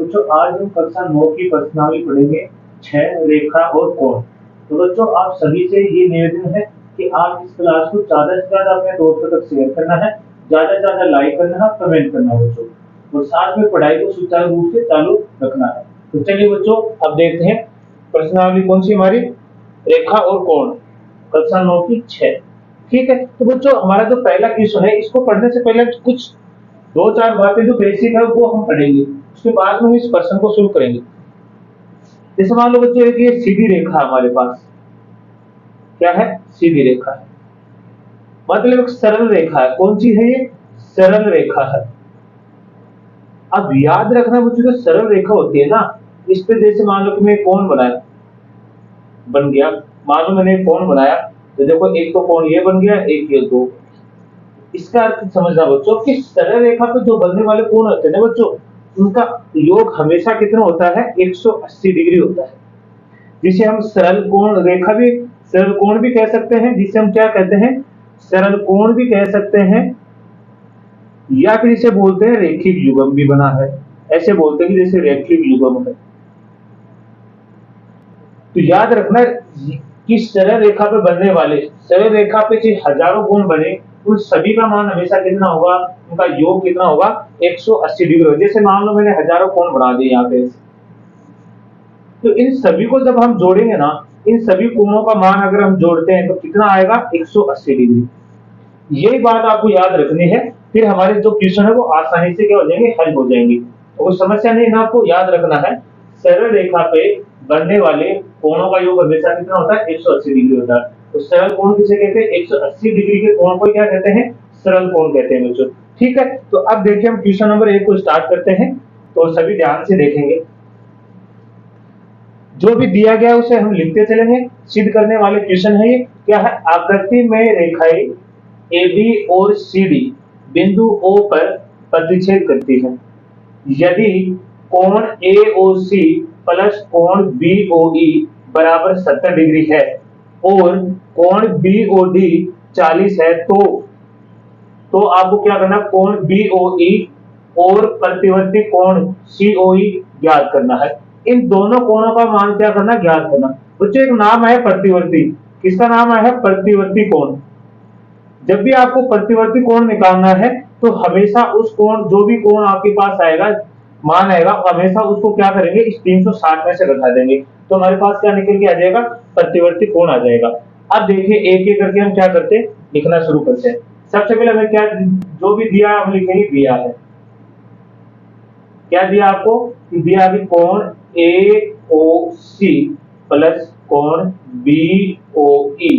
बच्चों आज हम कक्षा 9 की प्रश्नावली पढ़ेंगे, 6 रेखा और कोण। तो बच्चों आप सभी से ये निवेदन है कि आप इस क्लास को ज्यादा से ज्यादा अपने दोस्तों तक शेयर करना है, ज्यादा से ज्यादा लाइक करना है, कमेंट करना है बच्चों, और साथ में पढ़ाई को सुचारू रूप से चालू रखना है। तो चलिए बच्चों अब देखते हैं प्रश्नावली कौन सी हमारी, रेखा और कोण, कक्षा 9 की 6। ठीक है, तो बच्चों हमारा जो पहला क्वेश्चन है, इसको पढ़ने से पहले कुछ दो चार बातें जो बेसिक है वो हम पढ़ेंगे, उसके बाद में इस प्रश्न को शुरू करेंगे। जैसे मान लो बच्चों एक ये सीधी रेखा हमारे पास क्या है, सीधी रेखा है, मतलब एक सरल रेखा है। कौन सी है ये, सरल रेखा है। अब याद रखना बच्चों जो सरल रेखा होती है ना, इस पे जैसे मान लो कि मैं कोण बनाया, बन गया, मान लो मैंने कोण बनाया, तो देखो एक तो कोण ये बन गया, एक ये दो। इसका अर्थ समझना बच्चों कि सरल रेखा पे जो बनने वाले कोण होते हैं ना बच्चों, उनका योग हमेशा कितना होता है, 180 डिग्री होता है, जिसे हम सरल कोण रेखा भी, सरल कोण भी कह सकते हैं, जिसे हम क्या कहते हैं, सरल कोण भी कह सकते हैं, या फिर इसे बोलते हैं रेखिक युग्म भी बना है। ऐसे बोलते हैं कि जैसे रेखिक युग्म है। तो याद रखना कि सरल रेखा पे बनने वाले, सरल रेखा पे जो हजारों कोण बने, उन सभी का मान हमेशा कितना होगा, उनका योग कितना होगा, 180 डिग्री होगा। जैसे मान लो मैंने हजारों कोण बना दिए यहाँ पे, तो इन सभी को जब हम जोड़ेंगे ना, इन सभी कोणों का मान अगर हम जोड़ते हैं तो कितना आएगा, 180 डिग्री। यही बात आपको याद रखनी है, फिर हमारे जो क्वेश्चन है वो आसानी से क्या हो जाएंगे, हल हो जाएंगे। तो समस्या नहीं ना, आपको याद रखना है सरल रेखा पे बनने वाले कोणों का योग हमेशा कितना होता है, 180 डिग्री होता है। तो सरल कोण किसे कहते हैं, 180 डिग्री के कोण को क्या कहते हैं, सरल कोण कहते हैं बच्चों। ठीक है, तो अब देखिए हम क्वेश्चन नंबर 1 को स्टार्ट करते हैं, तो सभी ध्यान से देखेंगे। जो भी दिया गया उसे हम लिखते चलेंगे। सिद्ध करने वाले क्वेश्चन है ये, क्या है, आकृति में रेखाएं AB और CD बिंदु O पर प्रतिच्छेद करती हैं। यदि कोण AOC प्लस कोण BOE बराबर 70 डिग्री है और कोण BOD 40 है, तो आपको क्या करना, कोण BOE और प्रतिवर्ती कोण COE ज्ञात करना है। इन दोनों कोणों का मान क्या करना, ज्ञात करना। बच्चों एक नाम है प्रतिवर्ती, किसका नाम है, प्रतिवर्ती कोण। जब भी आपको प्रतिवर्ती कोण निकालना है तो हमेशा उस कोण, जो भी कोण आपके पास आएगा, मान आएगा, हमेशा उसको क्या करेंगे, इस 360 में से घटा देंगे, तो हमारे पास क्या निकल के आ जाएगा, प्रतिवर्ती कोण आ जाएगा। अब देखिए एक एक करके हम क्या करते हैं, लिखना शुरू करते हैं। सबसे पहले हमें क्या, जो भी दिया हम लिखेंगे, दिया है, क्या दिया आपको, दिया अभी कोण AOC प्लस कोण BOE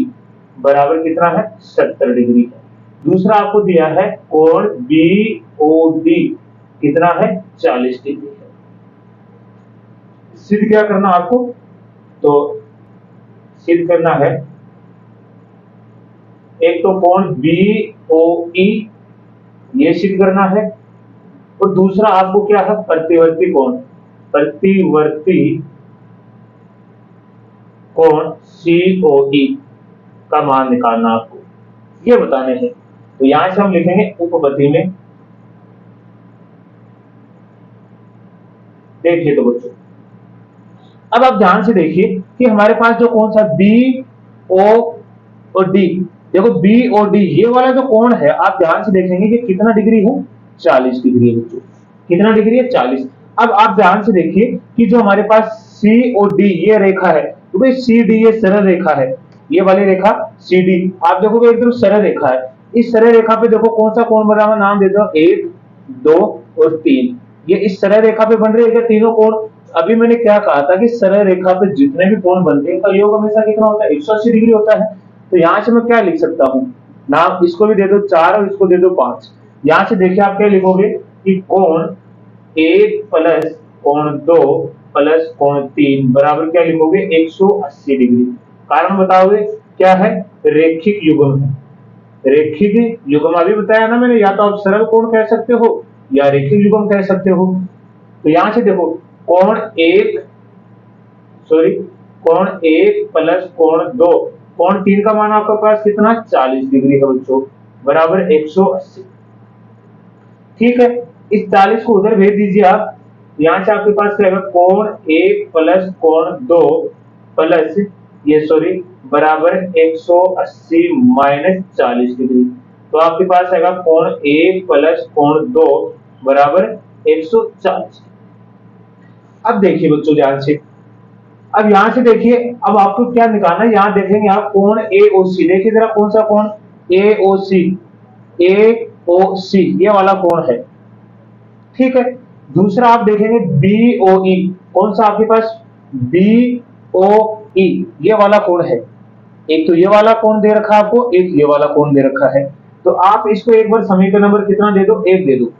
बराबर कितना है, 70 डिग्री है। दूसरा आपको दिया है कोण BOD कितना है, 40 डिग्री है। सिद्ध क्या करना आपको, तो सिद्ध करना है, एक तो कोण BOE ये सिद्ध करना है, और दूसरा आपको क्या है, प्रतिवर्ती कोण, प्रतिवर्ती कोण COE का मान निकालना आपको, ये बताने हैं। तो यहां से हम लिखेंगे उपपत्ति में। देखिए तो बच्चों अब आप ध्यान से देखिए कि हमारे पास जो कौन सा BO और D, देखो BOD ये वाला जो कोण है, आप ध्यान से देखेंगे कि कितना डिग्री है, 40 डिग्री है बच्चों। कितना डिग्री है, 40। अब आप ध्यान से देखिए कि जो हमारे पास COD ये रेखा है, तो भाई CD ये सरल रेखा है, ये वाली रेखा CD आप देखोगे एकदम सरल रेखा है। इस सरल रेखा पे देखो कौन सा कोण बना हुआ, नाम दे दो 1 2 और 3। ये इस सरल रेखा पे बन रहे हैं तीनों कोण। अभी मैंने क्या कहा था कि सरल रेखा पे जितने भी कोण बनते हैं उनका योग हमेशा कितना होता है, 180 डिग्री होता है। तो यहां से मैं क्या लिख सकता हूं, नाम इसको भी दे दो 4 और इसको दे दो 5। यहां से देखिए आप क्या लिखोगे कि कोण 1 प्लस कोण 2 प्लस कोण 3 बराबर क्या लिखोगे, 180 डिग्री। कारण बताओगे, क्या है, रेखिक युग्म है। रेखिक युग्म अभी बताया ना मैंने, या तो आप सरल कोण कह सकते हो या रेखिक युग्म कह सकते हो। तो यहां से देखो कोण 1 प्लस कोण 2, कोण 3 का मान आपके पास कितना, 40 डिग्री है बच्चों, बराबर 180। ठीक है, इस 40 को उधर भेज दीजिए आप, यहाँ से आपके पास क्या है, कोण 1 प्लस कोण 2 प्लस ये सॉरी बराबर 180 माइनस 40 डिग्री। तो आपके पास आएगा कोण 1 प्लस कोण 2 बराबर 140। अब देखिए बच्चों ध्यान से, अब यहां से देखिए, अब आपको क्या निकालना है, यहां देखेंगे आप कोण AOC, देखिए जरा कौन सा कोण AOC, AOC ये वाला कोण है, ठीक है। दूसरा आप देखेंगे BOE, कौन सा आपके पास BOE ये वाला कोण है। एक तो ये वाला कोण दे रखा है आपको, एक ये वाला कोण दे रखा है। तो आप इसको एक बार समीकरण नंबर कितना दे दो, 1 दे दो।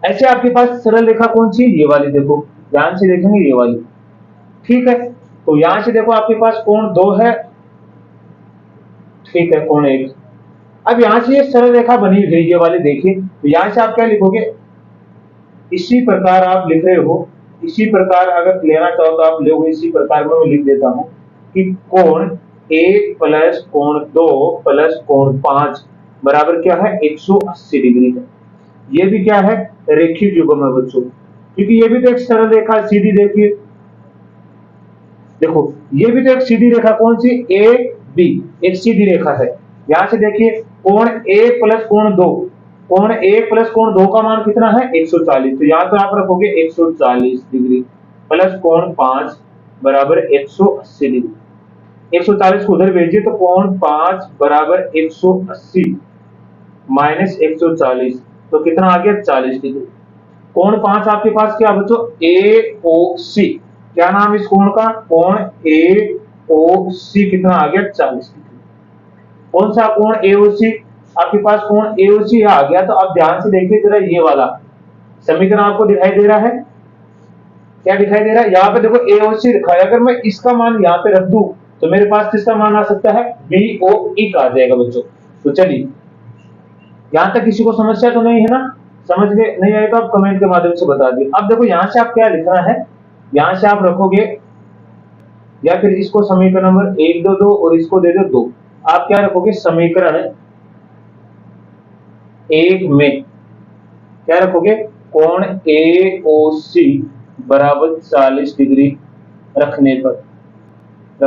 ऐसे आपके पास सरल रेखा कौन सी, ये वाली, देखो ध्यान से देखेंगे ये वाली, ठीक है। तो यहां से देखो आपके पास कोण 2 है, ठीक है, कोण 1। अब यहां से ये सरल रेखा बनी हुई है ये वाली, देखिए तो यहां से आप क्या लिखोगे, इसी प्रकार आप लिख रहे हो, इसी प्रकार अगर लेना चाहो तो आप लोग इसी प्रकार में मैं लिख देता हूं कि कोण 1 प्लस कोण 2 प्लस कोण 5 बराबर क्या है, 180 डिग्री है। ये भी क्या है, रेखीय युग्म है बच्चों, क्योंकि ये भी तो एक सरल रेखा सीधी, देखिए देखो ये भी तो एक सीधी रेखा, कौन सी, ए बी, एक सीधी रेखा है। यहां से देखिए कोण 1 प्लस कोण 2, कोण 1 प्लस कोण 2 का मान कितना है, 140। तो यहां पर आप रखोगे 140 डिग्री प्लस कोण 5 बराबर 180 डिग्री। 140 को उधर भेजिए तो कोण 5 बराबर 180 माइनस 140, तो कितना आ गया, 40 डिग्री। कोण 5 आपके पास क्या बच्चों, AOC, क्या नाम इस कोण का, कोण AOC कितना आ गया, 40 डिग्री। कौन सा कोण AOC, आपके पास कोण AOC आ गया। तो अब ध्यान से देखिए जरा, ये वाला समीकरण आपको दिखाई दे रहा है, क्या दिखाई दे रहा है, यहाँ पे देखो AOC लिखा है, अगर मैं इसका मान यहाँ पे रख दूं तो मेरे पास किसका मान आ सकता है, BOE का आ जाएगा बच्चों। तो चलिए यहां तक किसी को समस्या तो नहीं है ना, समझ में नहीं आए तो आप कमेंट के माध्यम से बता दिए। अब देखो यहां से आप क्या लिखना है, यहां से आप रखोगे, या फिर इसको समीकरण नंबर 1 दो दो और इसको दे दो 2। आप क्या रखोगे, समीकरण 1 में क्या रखोगे, कोण AOC बराबर 40 डिग्री रखने पर तो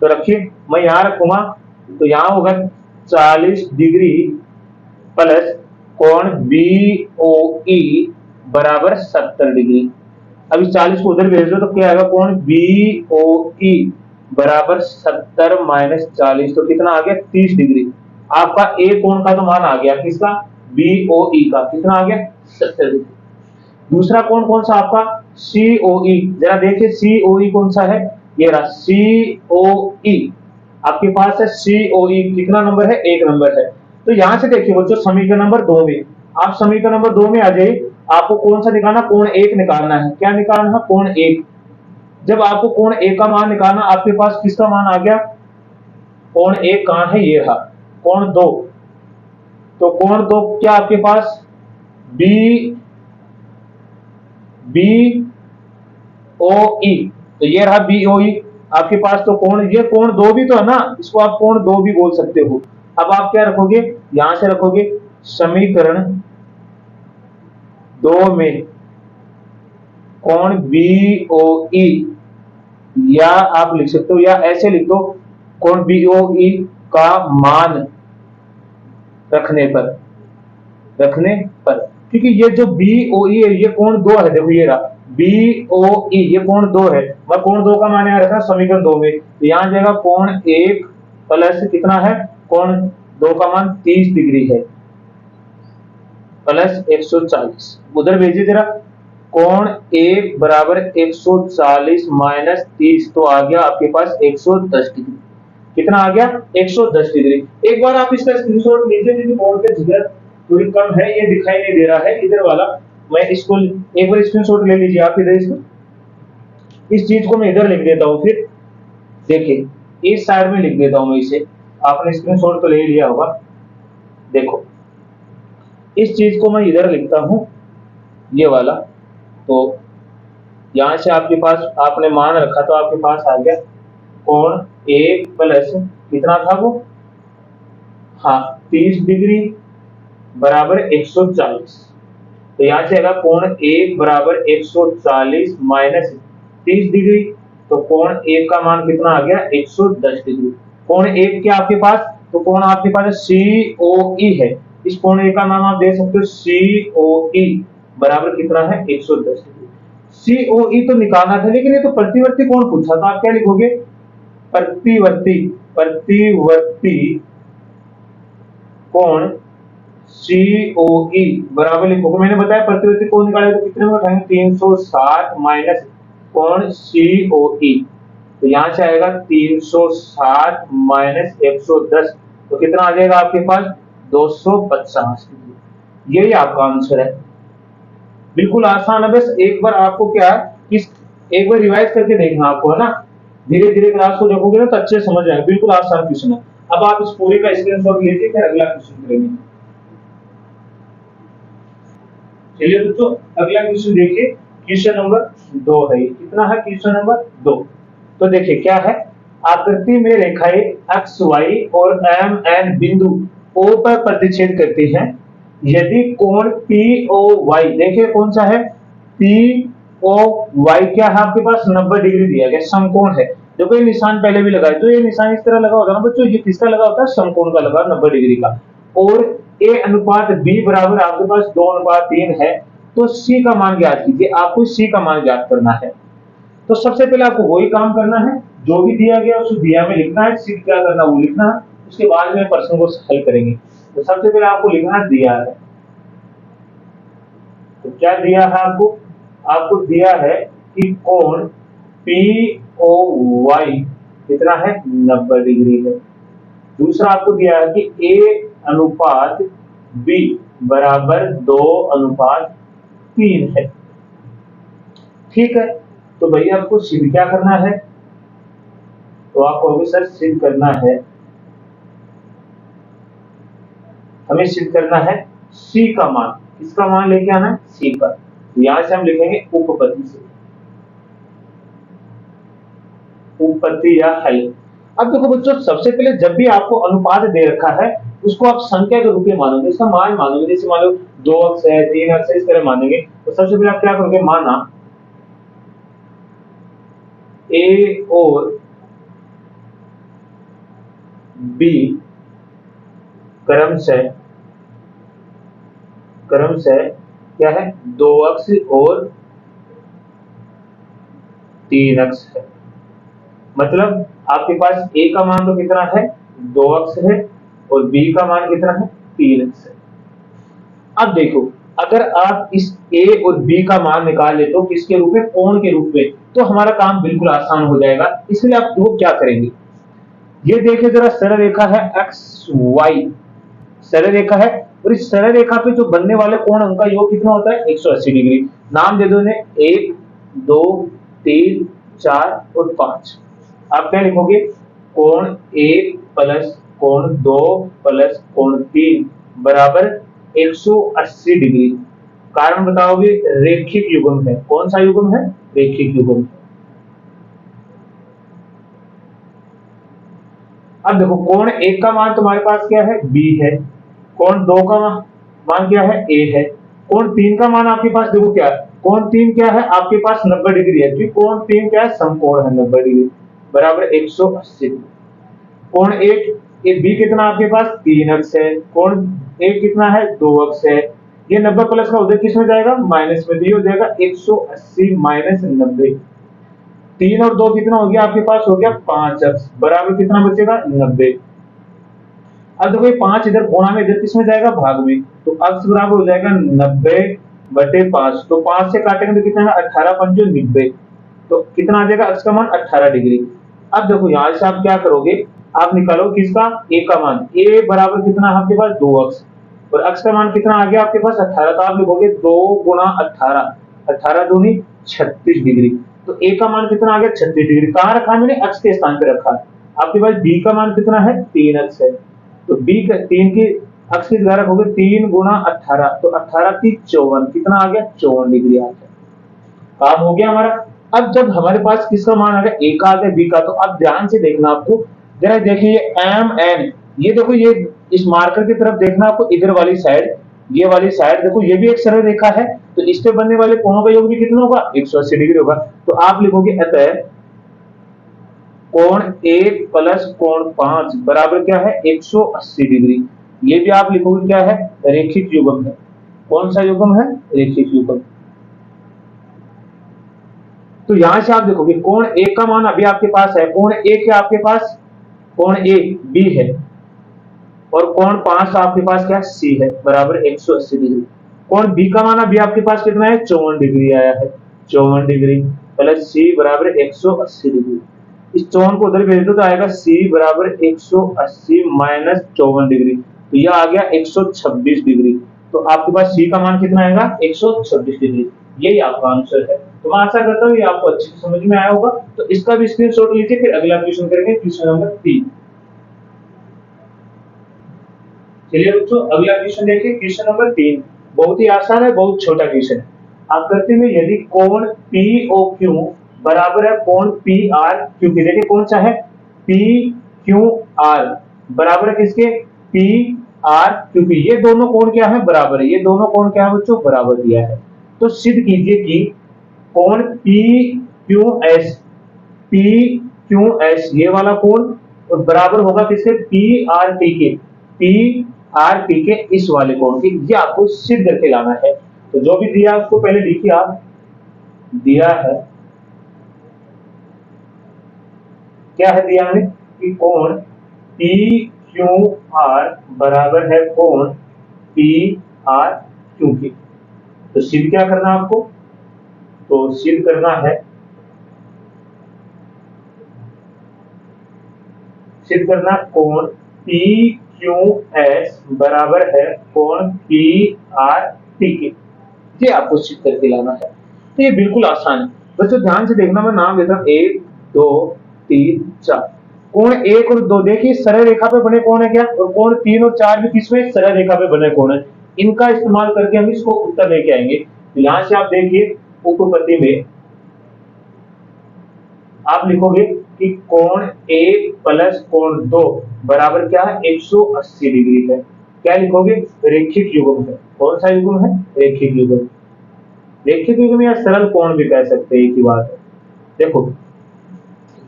रखिए, मैं यहां रखूंगा तो यहां होगा 40 डिग्री प्लस कोण BOE बराबर 70 डिग्री। अब इस 40 को उधर भेज दो तो क्या आएगा, कोण BOE बराबर 70 माइनस 40, तो कितना आ गया, 30 डिग्री। आपका ए कोण का तो मान आ गया, किसका, BOE का, कितना आ गया, 70 डिग्री। दूसरा कोण कौन सा आपका, COE, जरा देखिए COE कौन सा है, ये रहा COE, आपके पास है COE, कितना नंबर है, 1 नंबर है। तो यहां से देखिए बच्चों समीकरण नंबर 2 में, आप समीकरण नंबर 2 में आ जाइए, आपको कौन सा निकालना, कोण 1 निकालना है। क्या निकालना है, कोण 1। जब आपको कोण 1 का मान निकालना, आपके पास किसका मान आ गया, कोण 1 कहां है, ये रहा। कोण 2, तो कोण 2 क्या आपके पास, BOE, तो ये रहा BOE आपके पास। तो कोण, ये कोण 2 भी तो है ना, इसको आप कोण 2 भी बोल सकते हो। अब आप क्या रखोगे, यहां से रखोगे समीकरण 2 में कोण BOE, या आप लिख सकते हो, या ऐसे लिख दो, कोण BOE का मान रखने पर, क्योंकि ये जो BOE है ये कोण 2 है, देखो ये रहा BOE, ये कोण 2 है, मैं कोण 2 का मान यहाँ रखा समीकरण 2 में, तो यहां जाएगा कोण 1 प्लस कितना है, कोण 2 का मान 30 डिग्री है प्लस 140, उधर भेजिए जरा, कोण 1 बराबर 140 माइनस 30, तो आ गया आपके पास 110 डिग्री। कितना आ गया, 110 डिग्री। एक बार आप इसका स्क्रीनशॉट लीजिए, क्योंकि बोर्ड पे जगह थोड़ी कम है, ये दिखाई नहीं दे रहा है इधर वाला, मैं इसको एक बार स्क्रीनशॉट ले लीजिए आप इधर, इसको, इस चीज को मैं इधर लिख देता हूँ, फिर देखिए इस साइड में लिख देता हूँ मैं इसे, आपने स्क्रीनशॉट तो ले लिया होगा। देखो इस चीज को मैं इधर लिखता हूं, ये वाला, तो यहां से आपके पास आपने मान रखा तो आपके पास आ गया कोण 1 प्लस कितना था वो, हाँ 30 डिग्री बराबर 140। तो यहाँ से आएगा कोण एक बराबर 140 माइनस 30 डिग्री। तो कोण एक का मान कितना आ गया 110 डिग्री। कोण एक क्या आपके पास, तो कोण आपके पास COE है। इस कोण एक का नाम आप दे सकते हो COE बराबर कितना है 110 डिग्री। COE तो निकालना था, लेकिन ये तो प्रतिवर्ती कोण पूछा था, आप क्या लिखोगे प्रतिवर्ती प्रतिवर्ती कोण COE बराबर लिखोगे। मैंने बताया प्रतिवर्ती कोण निकाले तो कितने में उठाएंगे 360 माइनस कोण COE। तो यहां से आएगा 360 माइनस 110, तो कितना आ जाएगा आपके पास 250 डिग्री। यही आपका आंसर है। बिल्कुल आसान है, बस एक बार आपको क्या है एक बार रिवाइज करके देखना आपको, है ना। धीरे धीरे क्लास को देखोगे ना तो अच्छे समझ आएगा। बिल्कुल आसान क्वेश्चन है। अब आप इस पूरे का स्क्रीनशॉट लीजिए, फिर अगला क्वेश्चन करेंगे। चलिए दोस्तों अगला क्वेश्चन देखिए, क्वेश्चन नंबर 2 है। कितना है क्वेश्चन नंबर 2। तो देखिए क्या है, आकृति में रेखाएं एक्स वाई और एम एन बिंदु O पर प्रतिच्छेद करती हैं। यदि कोण POY, देखिए कौन सा है POY, क्या है आपके पास 90 डिग्री दिया गया, समकोण है। देखो ये निशान पहले भी लगा है, तो ये निशान इस तरह लगा होता है ना बच्चों, ये किसका लगा होता है समकोण का लगा 90 डिग्री का। और A अनुपात B बराबर आपके पास 2:3 है। तो C का मान ज्ञात कीजिए, आपको C का मान ज्ञात करना है। तो सबसे पहले आपको वही काम करना है जो भी दिया गया उसको दिया में लिखना है, सीध क्या करना वो लिखना है, उसके बाद में प्रश्न को हल करेंगे। तो सबसे पहले आपको लिखना है दिया है। तो क्या दिया है आपको, आपको दिया है कि कोण POY कितना है 90 डिग्री है। दूसरा आपको दिया है कि A अनुपात B बराबर 2:3 है। ठीक है, तो भैया आपको सिद्ध क्या करना है, तो आपको अभी सर सिद्ध करना है, हमें सिद्ध करना है C का मान। किसका मान लेके आना है C का। तो यहां से हम लिखेंगे उपपत्ति से, उपपत्ति या हल। अब देखो बच्चों, सबसे पहले जब भी आपको अनुपात दे रखा है उसको आप संख्या के रूप में मानोगे, इसका मान मानोगे। जैसे मान लो 2 अक्ष है 3 अक्ष है, इस तरह मानेंगे। तो सबसे पहले आप क्या करोगे, माना A और B क्रमशः क्या है 2 अक्ष और 3 अक्ष है। मतलब आपके पास A का मान तो कितना है 2 अक्ष है और B का मान कितना है 3 अक्ष है। अब देखो, अगर आप इस A और B का मान निकाल लेते हो किसके रूप में, कोण के रूप में, तो हमारा काम बिल्कुल आसान हो जाएगा। इसलिए आप वो क्या करेंगे, ये देखिए जरा सरल रेखा है XY, सरल रेखा है, और इस सरल रेखा पे जो बनने वाले कोण उनका योग कितना होता है 180 डिग्री। नाम दे दो इन्हें 1 2 3 4 और 5। आप क्या लिखोगे, कोण 1 प्लस कोण 2 प्लस कोण 3 बराबर 180 डिग्री। कारण बताओगे, रेखिक युग्म है। कौन सा युग्म है, रेखिक युग्म। अब देखो कोण 1 का मान तुम्हारे पास क्या है B है, कोण 2 का मान क्या है A है, कोण 3 का मान आपके पास देखो क्या है, कोण 3 क्या है आपके पास 90 डिग्री है, क्योंकि कोण 3 क्या है समकोण है 90 डिग्री बराबर 180। कोण 1 ये B कितना आपके पास 3 अक्ष है, कोण 1 कितना है 2 अक्ष है। ये 90 प्लस का उधर किस में जाएगा माइनस में, तो हो जाएगा 180 माइनस 90। 3 और 2 कितना हो गया आपके पास, हो गया 5 अक्ष बराबर कितना बचेगा 90। अब देखो ये 5 इधर कोणा में, इधर किस में जाएगा भाग में, तो अक्ष बराबर हो जाएगा 90/5। तो 5 से काटेंगे तो कितना है 18 पंचो 90, तो कितना आ जाएगा अक्ष का मान 18 डिग्री। अब देखो यहां से आप क्या करोगे, आप निकालो किसका A का मान, A बराबर कितना है आपके पास 2 अक्ष, और अक्ष का मान कितना आ गया आपके पास 18। तो आप लिखोगे 2 गुणा 18, 18 दूनी 36 डिग्री। तो A का मान कितना आ गया 36 डिग्री। कहां रखा मैंने, अक्ष के स्थान पे रखा। आपके पास B का मान कितना है 3 अक्ष है, तो B का 3 की अक्ष की जगह रखोगे 3 गुणा 18, तो 18 की 54, कितना आ गया 54 डिग्री आ गया। काम हो गया हमारा। अब जब हमारे पास किसका मान आ गया A का आ गया B का, तो अब ध्यान से देखना, आपको जरा देखिए M N, ये देखो ये इस मार्कर की तरफ देखना आपको इधर वाली साइड, ये वाली साइड देखो, ये भी एक सरल रेखा है, तो इस पे बनने वाले कोणों का योग भी कितना होगा, 180 डिग्री होगा। तो आप लिखोगे अतः कोण 1 प्लस कोण 5 बराबर क्या है, 180 डिग्री। ये भी आप लिखोगे क्या है, रेखिक युग्म है। कौन सा युग्म है, रेखिक युग्म। तो यहां से आप देखोगे कोण 1 का मान अभी आपके पास है, कोण 1 क्या आपके पास, कोण 1 बी है, और कोण 5 आपके पास क्या सी है, बराबर 180 डिग्री। कोण बी का मान अभी आपके पास कितना है, 54 डिग्री आया है। 54 डिग्री प्लस सी बराबर 180 डिग्री। इस 54 को उधर भेज दो तो आएगा सी बराबर 180 माइनस 54 डिग्री, तो यह आ गया 126 डिग्री। तो आपके पास सी का मान कितना आएगा, 126 डिग्री। यही आपका आंसर है। तो मैं आशा करता हूँ ये आपको अच्छे से समझ में आया होगा। तो इसका भी स्क्रीनशॉट लीजिए, फिर अगला क्वेश्चन करेंगे, क्वेश्चन नंबर 3। चलिए बच्चों अगला क्वेश्चन देखिए, क्वेश्चन नंबर 3 बहुत ही आसान है, बहुत छोटा क्वेश्चन है। आकृति में यदि कोण POQ बराबर है कोण PRQ के, देखिए कौन सा है, PQR बराबर है किसके, PRQ के। ये दोनों कोण क्या है, बराबर है। ये दोनों कोण क्या है बच्चों, बराबर दिया है। तो सिद्ध कीजिए कि कोण PQS ये वाला कोण और बराबर होगा किसके, PRT के, PRT के इस वाले कोण की। ये आपको सिद्ध करके लाना है। तो जो भी दिया उसको पहले लिखिए आप। दिया है, क्या है दिया हमें, कि कोण PQR बराबर है कोण PRQ के। तो सिद्ध क्या करना है आपको, तो सिद्ध करना है, सिद्ध करना कोण PQS बराबर है कोण PRT के। ये आपको सिद्ध करके लाना है। तो ये बिल्कुल आसान है बच्चों, ध्यान से देखना। मैं नाम लेता हूं 1 2 3 4। कोण 1 और 2 देखिए सरल रेखा पे बने कोण है क्या, और कोण 3 और 4 भी किसमें, सरल रेखा पे बने कोण है। इनका इस्तेमाल करके हम इसको उत्तर लेके आएंगे। तो यहां से आप देखिए उपपत्ति में आप लिखोगे कि कोण 1 प्लस कोण 2 बराबर क्या है, 180 डिग्री है। क्या लिखोगे, रेखिक युग्म है। कौन सा युग्म है, रेखिक युग्म। रेखिक युग्म या सरल कोण भी कह सकते हैं, एक ही बात है। देखो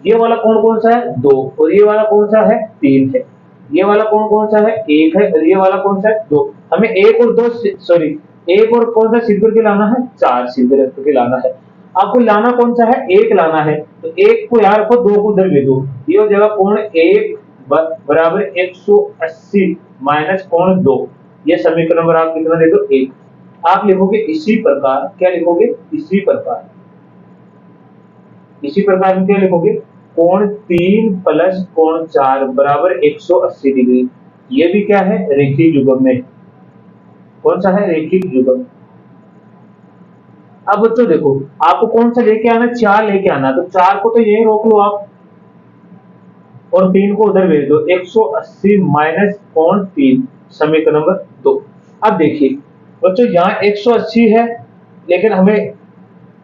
ये वाला कोण कौन सा है, 2, और ये वाला कौन सा है, 3 है। ये वाला कोण कौन सा है, 1 है, और ये वाला कौन सा है, 2। हमें 1 और 2 सॉरी 1 और कौन सा सिद्ध करके लाना है, 4 सिद्ध करके लाना है। आपको लाना कौन सा है, 1 लाना है। तो 1 को यहाँ रखो, 2 को उधर भेजो। ये हो जाएगा कोण 1 बराबर 180 माइनस कोण 2। ये समीकरण नंबर आप कितना दे दो, 1। आप लिखोगे इसी प्रकार, क्या लिखोगे, इसी प्रकार, इसी प्रकार में क्या लिखोगे, कोण 3 प्लस कोण 4 बराबर 180 डिग्री। ये भी क्या है, रेखिक युग्म में। कौन सा है, रेखिक युग्म। अब बच्चों देखो आपको कौन सा लेके आना, 4 लेके आना। तो 4 को तो यही रोक लो आप, और 3 को उधर भेज दो। 180 माइनस कोण 3, समीकरण नंबर 2। अब देखिए बच्चों यहाँ 180 है, लेकिन हमें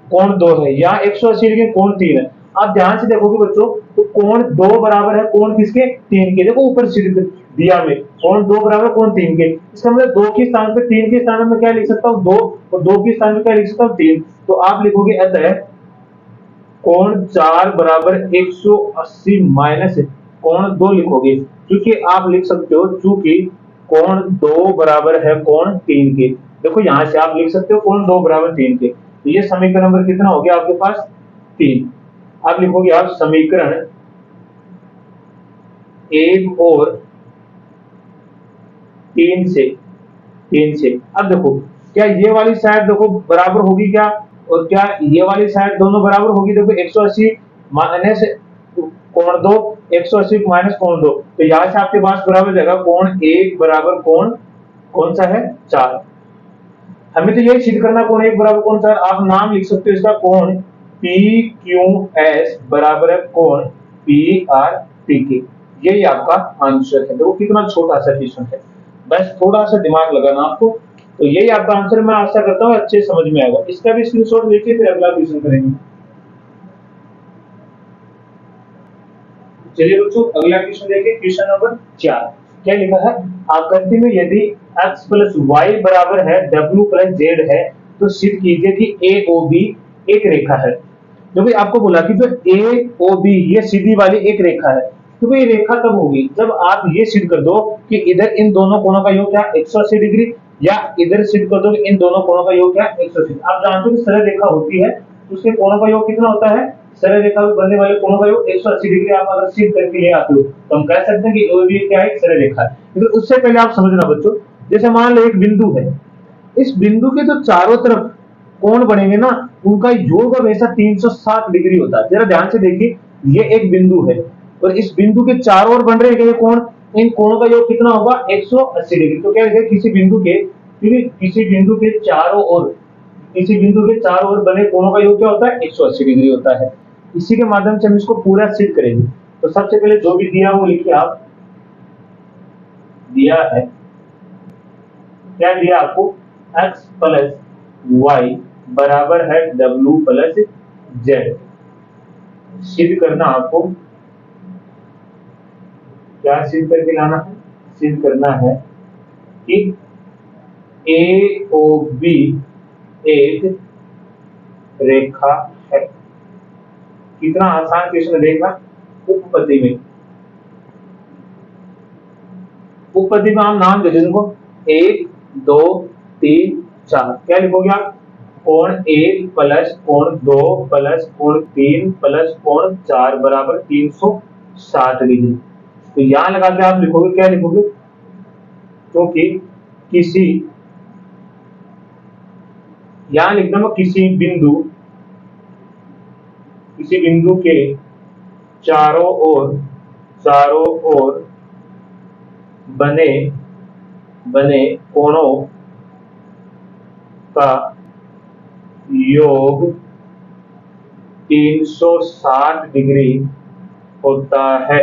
कोण 2 है, यहाँ 180 लेकिन कोण 3 है। आप ध्यान से देखोगे बच्चों, तो कोण 2 बराबर है कोण किसके, 3 के। देखो ऊपर सिद्ध दिया में, कोण 2 बराबर कोण 3 के। इसका मतलब 2 के स्थान पे 3 के स्थान में मैं क्या लिख सकता हूँ, 2, और 2 के स्थान में क्या लिख सकता हूँ, 3। तो आप लिखोगे अतः कोण 4 बराबर 180 माइनस कोण 2 लिखोगे, क्योंकि आप लिख सकते हो चूंकि कोण 2 बराबर है कोण 3 के। देखो यहां से आप लिख सकते हो कोण 2 बराबर 3 के। तो ये समीकरण नंबर कितना हो गया आपके पास, 3। आप लिखोगे आप समीकरण 1 और 3 से। अब देखो क्या ये वाली साइड देखो बराबर होगी क्या, और क्या ये वाली साइड दोनों बराबर होगी। देखो 180 माइनस कोण 2, 180 माइनस कोण 2, तो यहां से आपके पास बराबर जाएगा कोण 1 बराबर कोण कौन सा है, 4। हमें तो यही सिद्ध करना, कोण 1 बराबर कोण 4। आप नाम लिख सकते हो इसका, कोण PQS बराबर है कोण PRT के। यही आपका आंसर है। देखो कितना छोटा सा क्वेश्चन है, बस थोड़ा सा दिमाग लगाना आपको। तो यही आपका आंसर, मैं आशा करता हूँ अच्छे समझ में आएगा। इसका भी स्क्रीनशॉट लेके फिर अगला क्वेश्चन करेंगे। चलिए बच्चों अगला क्वेश्चन देखिए, क्वेश्चन नंबर 4। क्या लिखा है, आकृति में यदि x प्लस वाई बराबर है w प्लस जेड है तो सिद्ध कीजिए कि ए ओ बी एक रेखा है। जो भी आपको बोला कि जो ए ओ बी ये सीधी वाली एक रेखा है, तो ये रेखा तब होगी जब आप ये सिद्ध कर दो कि इधर इन दोनों कोणों का योग क्या 180 डिग्री, या इधर सिद्ध कर दो कि इन दोनों कोणों का योग क्या 180। आप जानते हो कि सरल रेखा होती है तो उसके कोणों का योग कितना होता है, सरल रेखा में बनने वाले कोणों का योग 180 डिग्री। आप अगर सिद्ध करके ले आते हो तो हम कह सकते हैं कि ओ बी क्या है, एक सरल रेखा है। लेकिन उससे पहले आप समझना बच्चों, जैसे मान लो एक बिंदु है, इस बिंदु के जो चारों तरफ कोण बनेंगे ना, उनका योग हमेशा 360 डिग्री होता है। जरा ध्यान से देखिए, ये एक बिंदु है और इस बिंदु के चारों ओर बन रहे हैं कोण, इन कोणों का योग कितना होगा 180 डिग्री। तो क्या है, किसी बिंदु के चारों ओर, किसी बिंदु के चारों ओर बने कोणों का योग क्या होता है 180 डिग्री होता है। इसी के माध्यम से हम इसको पूरा सिद्ध करेंगे। तो सबसे पहले जो भी दिया वो लिखिए आप, दिया है क्या दिया आपको, x प्लस वाई बराबर है w प्लस जेड। सिद्ध करना आपको, क्या सिद्ध करके लाना है, सिद्ध करना है कि ए ओ बी एक रेखा है। कितना आसान क्वेश्चन देखना। उपपत्ति में, उपपत्ति में हम नाम दे देंगे इनको 1 2 3 4। क्या लिखोगे आप, कोण 1 प्लस कोण 2 प्लस कोण 3 प्लस कोण 4 बराबर 360 डिग्री। तो यहां लगा के आप लिखोगे, क्या लिखोगे, क्योंकि किसी, यहां लिखना मैं किसी बिंदु के चारों ओर बने कोणों का योग 360 डिग्री होता है।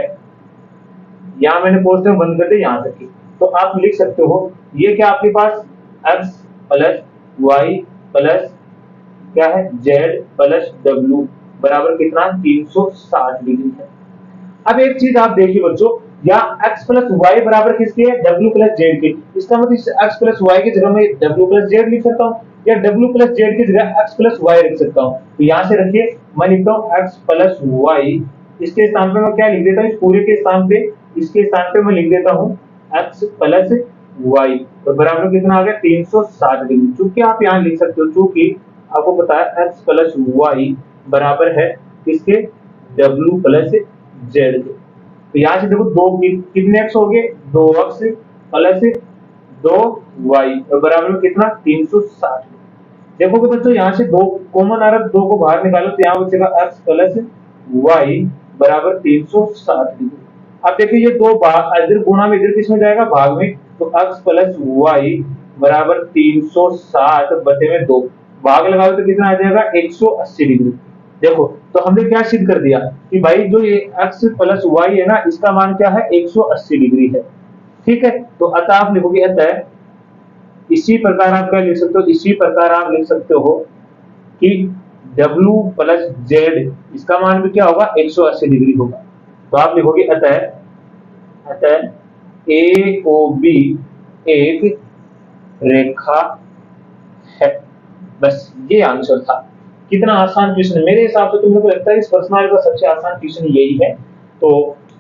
यहां मैंने क्वेश्चन बंद कर दिया यहां तक की। तो आप लिख सकते हो, ये क्या आपके पास x प्लस वाई प्लस क्या है z प्लस w बराबर कितना 360 डिग्री है। अब एक चीज आप देखिए बच्चों, या x प्लस वाई बराबर किसके है, w प्लस जेड के। इसका मतलब x प्लस वाई की जगह मैं w प्लस जेड लिख सकता हूँ, या w प्लस जेड की जगह x प्लस वाई लिख सकता हूँ। तो यहाँ से रखिए, मैं लिखता हूँ x प्लस वाई, इसके स्थान पे मैं क्या लिख देता हूँ, इस पूरे के स्थान पे, इसके स्थान पे मैं लिख देता हूँ x प्लस वाई, तो बराबर कितना आ गया 360 डिग्री। चूंकि आप यहाँ लिख सकते हो, चूंकि आपको पता है x प्लस वाई बराबर है इसके w प्लस जेड के। तो यहाँ से देखो दो कितने x हो गए, 2x प्लस 2y और बराबर कितना 360। देखोगे बच्चों यहाँ से दो कॉमन आ रहा है, दो को बाहर निकालो तो यहाँ बचेगा x प्लस वाई बराबर 360 डिग्री। अब देखिए ये दो इधर गुणा में, इधर किस में जाएगा, भाग में, तो x प्लस वाई बराबर 360 बटे में 2, भाग लगाओ तो कितना आ जाएगा 180 डिग्री। देखो तो हमने क्या सिद्ध कर दिया कि भाई जो ये x प्लस वाई है ना, इसका मान क्या है 180 डिग्री है। ठीक है, तो अतः आप लिखोगे, अतः इसी प्रकार आप क्या लिख सकते हो, इसी प्रकार आप लिख सकते हो कि w प्लस जेड इसका मान भी क्या होगा 180 डिग्री होगा। तो आप लिखोगे अतः ए ओ बी एक रेखा है। बस ये आंसर था। कितना आसान क्वेश्चन है, मेरे हिसाब से तो मेरे को लगता है इस पर्सनल का सबसे आसान क्वेश्चन यही है। तो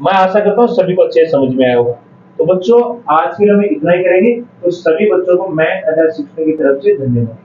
मैं आशा करता हूँ सभी को अच्छे समझ में आया होगा। तो बच्चों आज के लिए हम इतना ही करेंगे। तो सभी बच्चों को मैं आधार शिक्षण की तरफ से धन्यवाद।